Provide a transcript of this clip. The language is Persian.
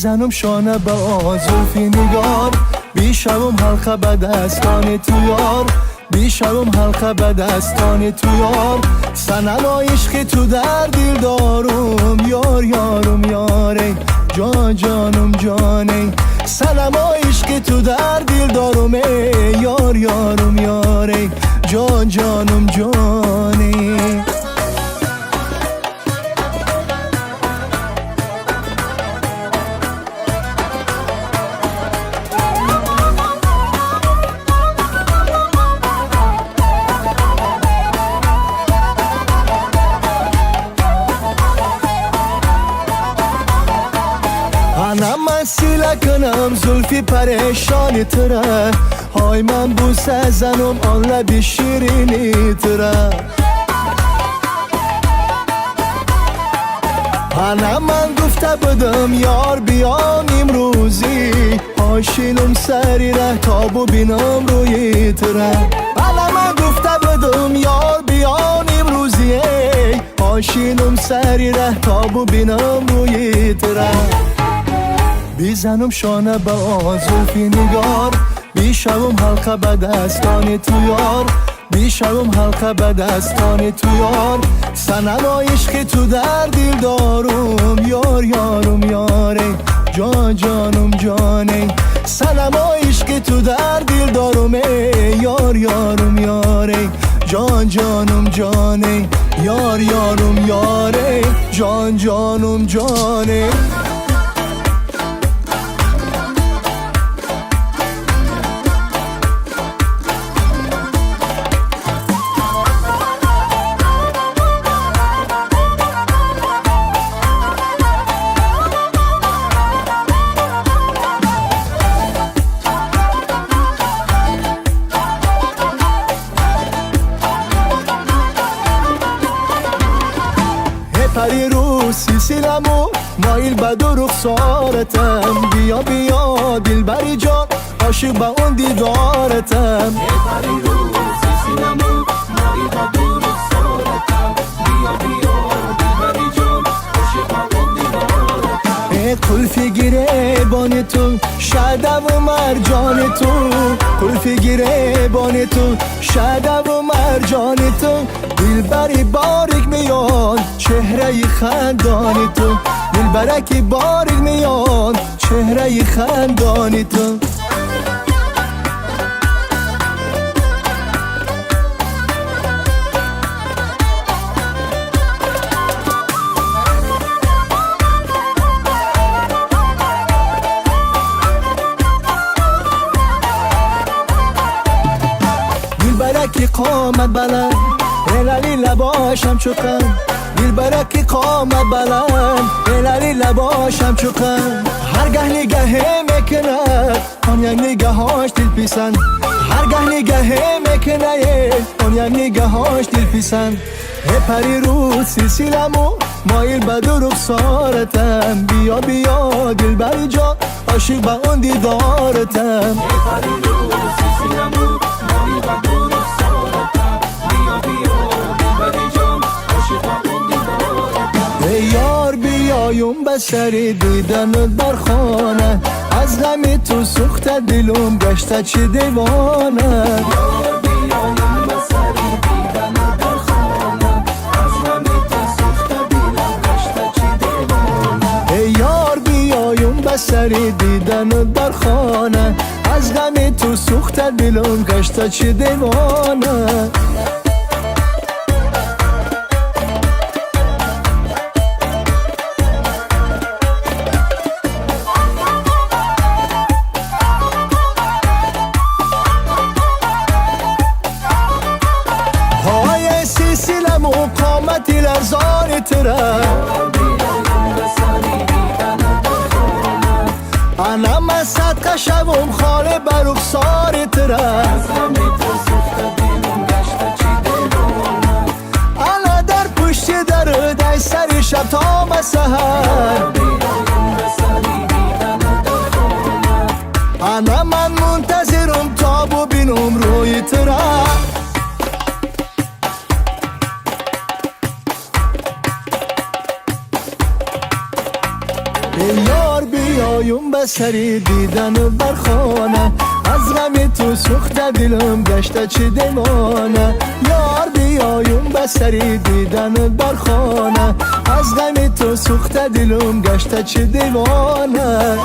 میزنم شانه به آزوفی نگار، بیشم حلقه به دستان تو یار، بیشم حلقه به دستان تو یار. سنما عشق تو در دل دارم یار یارم یاره جان جانم جانه. سنما عشق تو در دل دارم یار یارم یاره جان جانم جانه. من سیله کنم زلفی پریشانی تره، های من بوسه زنم آن لبی شیرینی تره. من گفته بودم یار بیام امروزی، آشینم سری ره تا ببینم روی تره. من گفته بودم یار بیام امروزی، آشینم سری ره تا ببینم روی تره. بیزنم شانه به آزوفی نگار، بیشم حلقه به دستان تو یار، بیشم حلقه به دستان تو یار. سنما عشق تو در دل دارم یار یارم یاره جان جانم جانه. سنما عشق تو در دل دارم یار یارم یاره جان جانم جانه یار یارم یاره جان جانم جانه. پری رو سیسیلمو مایل به دو رخسارتم، بیا بیا دلبری جان عاشق به اون دیدارتم. پری رو سیسیلمو مایل به دو رخسارتم، بیا بیا دلبری جان عاشق به اون دیدارتم. قلفی گیره بان تو شده و مرجان تو، قلفی گیره بان تو شده و مرجان تو. دلبری باریک میان چهره خندان تو، دلبرکی باریک میان چهره خندان تو. دلبرکی قامت بلند هلالی لباشم چوکن، دلبرکی قامت بلند هلالی لباشم چوکن. هرگه نگه میکنه آن یک نگهاش دل پیسند، هرگه نگه میکنه آن یک نگهاش دل پیسند. پری رو سیسیلمو مایل به دو رخسارتم، بیا بیا دلبری جان عاشق به اون دیدارتم. پری رو سیسیلمو مایل به دو رخسارتم، بیا بیا دلبری جان عاشق به اون دیدارتم. ای یار بیایم به سر دیدنت بر خانه، از غم تو سوخته دلم گشته چه دیوانه. یار بیایم به سر دیدنت بر خانه، از غم تو سوخته دلم گشته چه دیوانه. ای یار بیایم به سر دیدنت بر خانه، از غم تو سوخته دلم گشته چه دیوانه. های سیسیلمو قامتی لرزان تره، انا من صدقه شوم خاله بر رخسار تره. انا در پشت در دای سر شب تا مسهر، انا من منتظرم تا ببینم روی تره. ای یار بیا بیایم به سری دیدن بر خانه از غم تو سوخته دلم گشته چه دیوانه یار بیایم به سری دیدن بر خانه از غم تو سوخته دلم گشته چه دیوانه